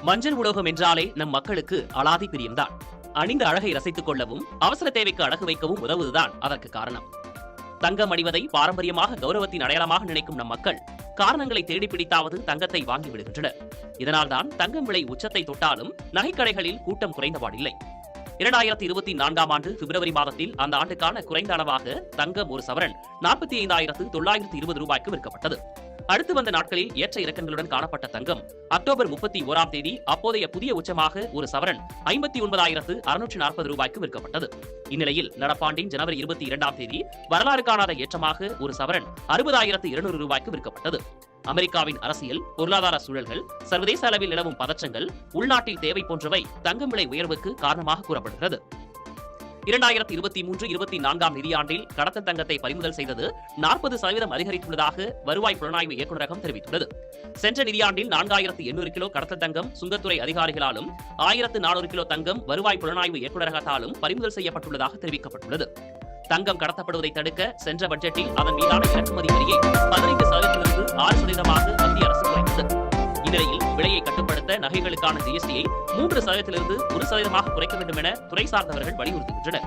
மஞ்சள் உலோகம் என்றாலே நம் மக்களுக்கு அலாதி பிரியம்தான். அணிந்த அழகை ரசித்துக் கொள்ளவும் அவசர தேவைக்கு அழகு வைக்கவும் உதவுவதுதான் அதற்கு காரணம். தங்கம் அணிவதை பாரம்பரியமாக கௌரவத்தின் அடையாளமாக நினைக்கும் நம் மக்கள் காரணங்களை தேடி பிடித்தாவது தங்கத்தை வாங்கி விடுகின்றனர். இதனால்தான் தங்கம் விலை உச்சத்தை தொட்டாலும் நகைக்கடைகளில் கூட்டம் குறைந்தபாடில்லை. 2024ஆம் ஆண்டு பிப்ரவரி மாதத்தில் அந்த ஆண்டுக்கான குறைந்த அளவாக தங்கம் ஒரு சவரன் 45,920 ரூபாய்க்கு விற்கப்பட்டது. அடுத்து வந்த நாட்களில் ஏற்ற இறக்கங்களுடன் காணப்பட்ட தங்கம் அக்டோபர் 31ஆம் தேதி அப்போதைய புதிய உச்சமாக ஒரு சவரன் 59,640 ரூபாய்க்கு விற்கப்பட்டது. இந்நிலையில் நடப்பாண்டின் ஜனவரி 22ஆம் தேதி வரலாறு காணாத ஏற்றமாக ஒரு சவரன் 60,200 ரூபாய்க்கு விற்கப்பட்டது. அமெரிக்காவின் அரசியல், பொருளாதார சூழல்கள், சர்வதேச அளவில் நிலவும் பதற்றங்கள், உள்நாட்டில் தேவை போன்றவை தங்கம் விலை உயர்வுக்கு காரணமாக கூறப்படுகிறது. 2023-24ஆம் நிதியாண்டில் கடத்தல் தங்கத்தை பறிமுதல் செய்தது 40% அதிகரித்துள்ளதாக வருவாய் புலனாய்வு இயக்குநரகம் தெரிவித்துள்ளது. சென்ற நிதியாண்டில் 4,800 கிலோ கடத்தல் தங்கம் சுங்கத்துறை அதிகாரிகளாலும் 1,400 கிலோ தங்கம் வருவாய் புலனாய்வு இயக்குநரகத்தாலும் பறிமுதல் செய்யப்பட்டுள்ளதாக தெரிவிக்கப்பட்டுள்ளது. தங்கம் கடத்தப்படுவதை தடுக்க சென்ற பட்ஜெட்டில் அதன் மீதான இறக்குமதி வரியை 15%லிருந்து 6%ஆக மத்திய அரசு குறைத்தது. இந்நிலையில் விலையை கட்டுப்படுத்த நகைகளுக்கான ஜிஎஸ்டியை 3%லிருந்து 1%ஆக குறைக்க வேண்டும் என துறை சார்ந்தவர்கள் வலியுறுத்துகின்றனர்.